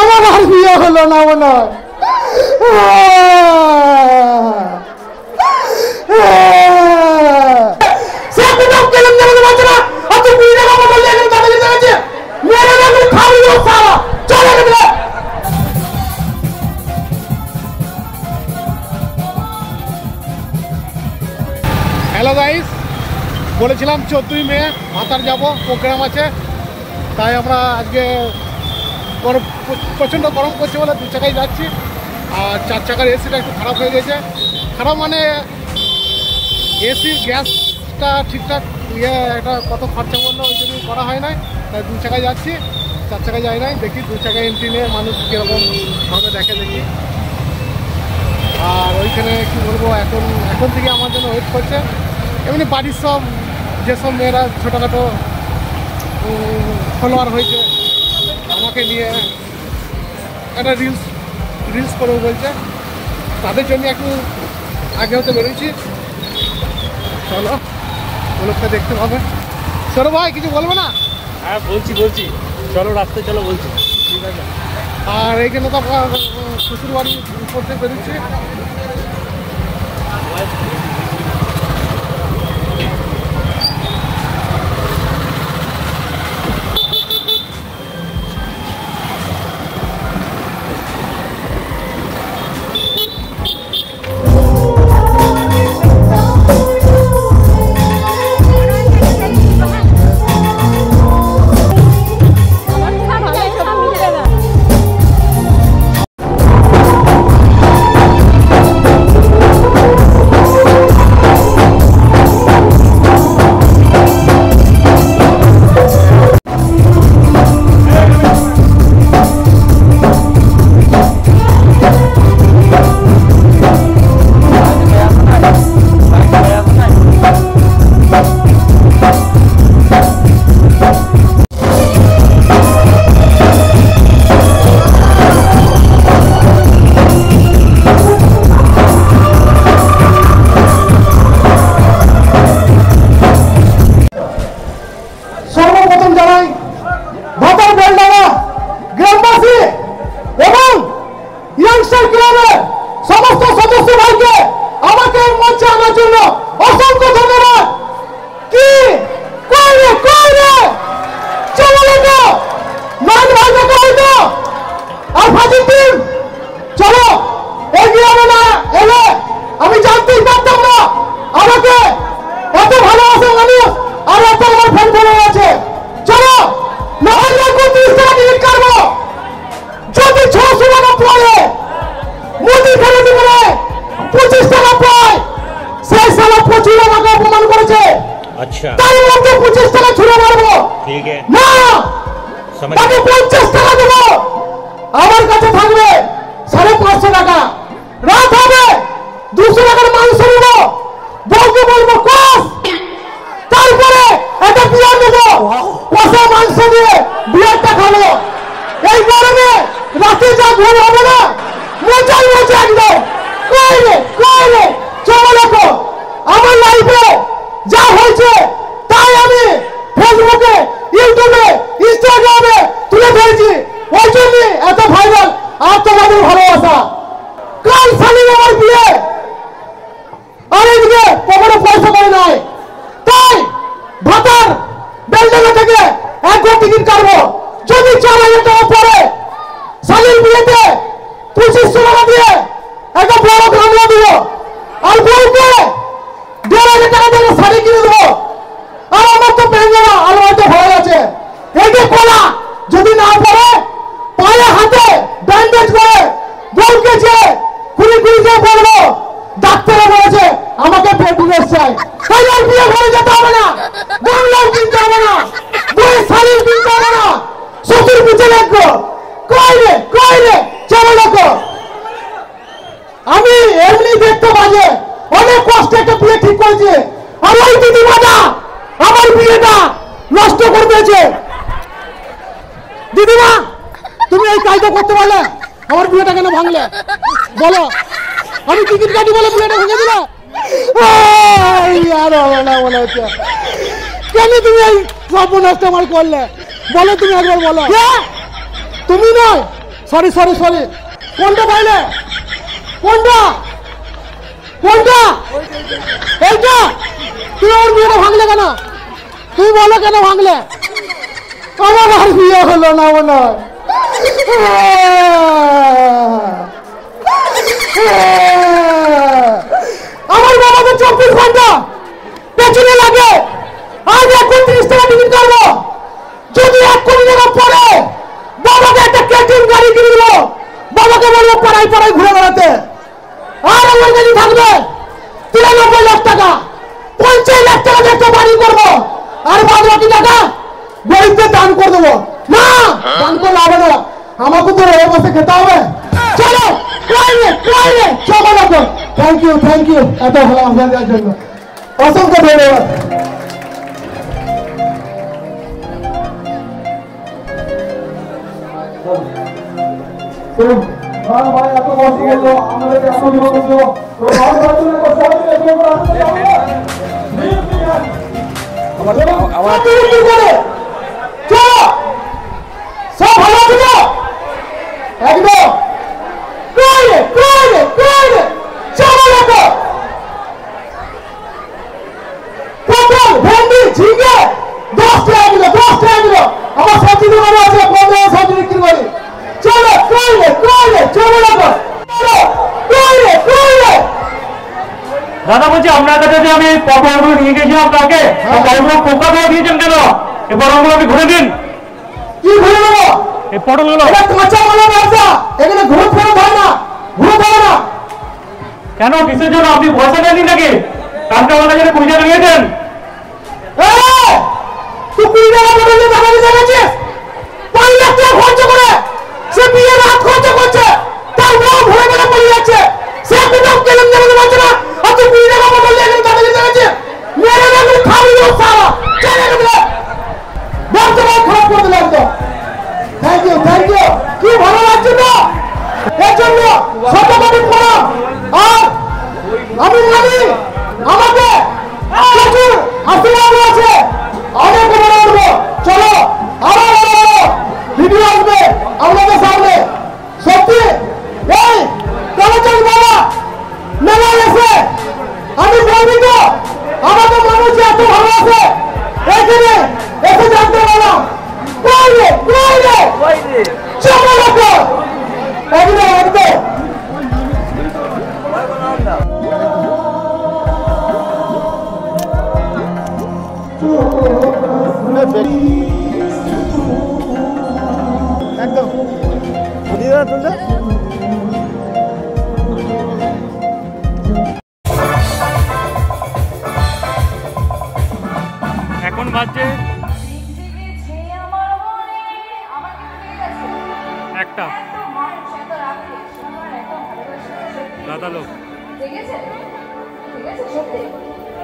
আমার আর বিয়ে হলো না মনে হয়। হ্যালো গাইস, বলেছিলাম 14ই মে ভাতার যাব, প্রোগ্রাম আছে, তাই আমরা আজকে প্রচণ্ড গরম করছে বলে 2 চাকায় যাচ্ছি। আর 4 চাকার এসিটা একটু খারাপ হয়ে গেছে। খারাপ মানে এসির গ্যাসটা ঠিকঠাক এটা কত খরচা করলো ওই জন্য করা হয় নাই, তাই 2 চাকায় যাচ্ছি, 4 চাকায় যাই নাই। দেখি 2 চাকায় এন্ট্রি নিয়ে মানুষ কীরকম ভাবে দেখে দেখি। আর ওইখানে কী বলবো, এখন থেকে আমার জন্য ওয়েট করছে এমনি বাড়ির সব যেসব মেয়েরা ছোটোখাটো ফলোয়ার হয়েছে আমাকে নিয়ে একটা রিলস করবো বলছে, তাদের জন্য একটু আগে হতে বেরোচ্ছি। চলো ওলোকটা দেখতে পাবে। সরো ভাই, কিছু বলবো না? হ্যাঁ বলছি, চলো রাস্তায় চলো বলছি। ঠিক আছে। আর এইখানে তো শ্বশুর বাড়ি করতে বেরোচ্ছি। अच्छा, তার মধ্যে 25 টাকা ছুড়ে মারবো। ঠিক আছে না, তাকে 50 টাকা দেবো। আমার কাছে থাকবে 550 টাকা। রাত হবে 200 টাকার মাংস নেব, বউকে বলবো কস, তারপরে একটা বিয়ার নেবো, কষা মাংস দিয়ে বিয়ারটা খাবো। এই গরমে রাতে যা ঘুম হবে না, মজাই মজা একদম। কইলে চলো দেখো আমার লাইফে যা হয়েছে, তাই আমি ফেসবুকে, ইউটিউবে, ইনস্টাগ্রামে তুলে ধরেছি। ওই জন্য এত ভাইরাল। আর তোমাদের ভালোবাসা। কাল সালিম আমার বিয়ে, আর এইদিকে কখনো পয়সা করে নাই, তাই ভাতার বেলডাঙ্গা থেকে 1 ঘর টিকিট কাটবো। যদি 4000 টাকা পরে সালির বিয়েতে 2500 টাকা দিয়ে একটা বড় গামলা দিব, আর বউকে 1500 টাকা দিয়ে শাড়ি কিনে দেবো। আর আমার তো পেঞ্জারা আলমারিতে ভরে আছে। এই যে কলা যদি না পড়ে, পায়ে হাতে ব্যান্ডেজ করে বউকে যে খুলি যে বলবো, ডাক্তারে বলেছে আমাকে বেডরেস্ট চাই। তাই আর বিয়ে ঘরে যেতে হবে না, গামলাও কিনতে হবে না, বউয়ের শাড়ি কিনতে হবে না, শ্বশুর পিছে লাগবো। কইলে চলো দেখো। আমি এমনি দেখতে বাজে, অনেক কষ্টে একটা বিয়ে ঠিক করেছে, আর ওই দিদিমাটা আমার বিয়েটা নষ্ট করে দিয়েছে। দিদিমা, তুমি এই কাজটা করতে পারলে, আমার বিয়েটা কেন ভাঙলে বলো? আমি টিকিট কাটি বলে বিয়েটা ভেঙে দিলে? আর হবে না মনে হচ্ছে। কেন তুমি এই সর্বনাশটা আমার করলে বলো? তুমি একবার বলো। তুমি নয়, সরি সরি সরি, কোনটা পাইলে? কোনটা কোনটা? এইটা? তুই ওর বিয়েটা ভাঙলে কেন? তুই বলো কেন ভাঙলে? আমার আর বিয়ে হলো না মনে হয়। আমার বাবাকে 24 ঘন্টা পেছনে লাগে, আজ 31 টাকা টিকিট কাটবো। যদি 1 কোটি টাকা পড়ে বাবাকে একটা কেটিএম গাড়ি কিনে দিল, বাবাকে বলবো পাড়ায় পাড়ায় ঘুরে বেড়াতে। আর আমার কাছে থাকবে 93 লাখ টাকা, 50 লাখ টাকা একটা বাড়ি করবো, আর বাদ বাকি টাকা গরিবদের দান করে দেবো। না, দান করলে হবে না, আমাকে তো রয়ে বসে খেতে হবে। চলো চলো রাখো। থ্যাংক ইউ এত ভালো আহ্বান দেওয়ার জন্য অসংখ্য ধন্যবাদ। আমার সবজি দোকানে আছে, 15 সবজি বিক্রি করি। চলো দাদা বলছি, আপনার কাছে যে আমি পটলগুলো নিয়ে গেছিলাম কালকে, পটলগুলো পোকা দিয়ে দিয়েছেন কেন? এই পটলগুলো আপনি ঘুরে দিন। কি ঘুরে দেবো? এই পটলগুলো কাঁচা মালের ব্যবসা, এখানে ঘুরে ফেরত হয় না, ঘুরে দেবো না। কেন, কিসের জন্য? আপনি পয়সা দেননি নাকি? কালকে আমার কাছে 20 টাকা নিয়েছেন। তুই 20 টাকা বদলে টাকা দিতে গেছিস? 5 লাখ টাকা খরচ করে সে বিয়ে রাত খরচ করছে, তার বউ ভরে ভরে পড়ে যাচ্ছে, সে কোথাও কেলেন দেবে বলছে না, আর তুই 20 টাকা বদলে এখানে টাকা দিতে গেছিস? মেরে না খাবি ও সারা চলে গেলে ব্যবসা খারাপ করে দিল একদম। থ্যাংক ইউ কি ভালো লাগছে তো, এর জন্য শতকোটি প্রণাম। আর আমি মানি আমাকে প্রচুর আশীর্বাদ আছে, অনেক বড় উঠবো। চলো আরো ভিডিও আসবে আপনাদের সামনে। সত্যি এই কালাচাঁদ বাবা মেলায় এসে আমি গর্বিত, আমাদের মানুষ এত ভালোবাসে, এখানে এসে জানতে পারলাম। চলো লোক একদম এখন বাজছে 1টা। দাদা লোক ঠিক আছে সত্যি,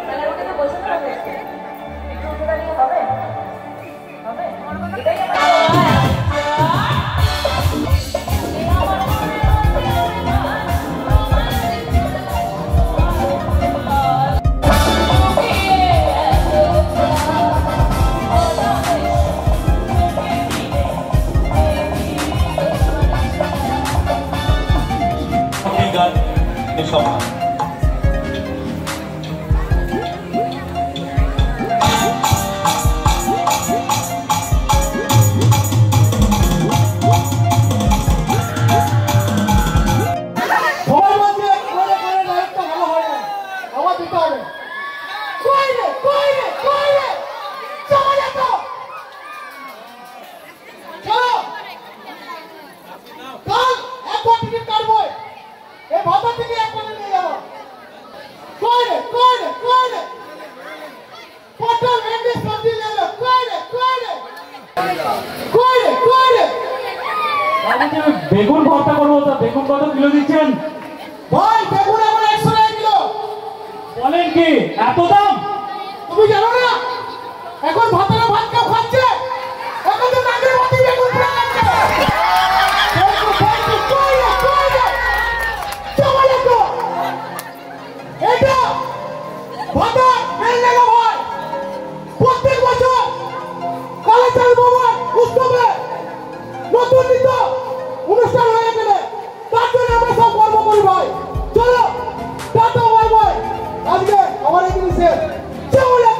তাহলে আমাকে তো বলতে হবে, একটু উঠে দাঁড়িয়ে হবে এটাই বেগুন ভর্তা করবো, তা বেগুন কত কিলো দিচ্ছেন? ভাই বেগুন এখন 100 টাকা কিলো। বলেন কি, এত দাম? তুমি জানো না এখন ভাতের ভাত কেউ খাচ্ছে? এখন তো নাগের ভাতে বেগুন পুরা যাচ্ছে। এটা ভাতা মেল লাগা হয় প্রত্যেক বছর কালাচাঁদ বাবার উৎসবে নতুন নিত অনুষ্ঠান আমার এই জিনিসে চলে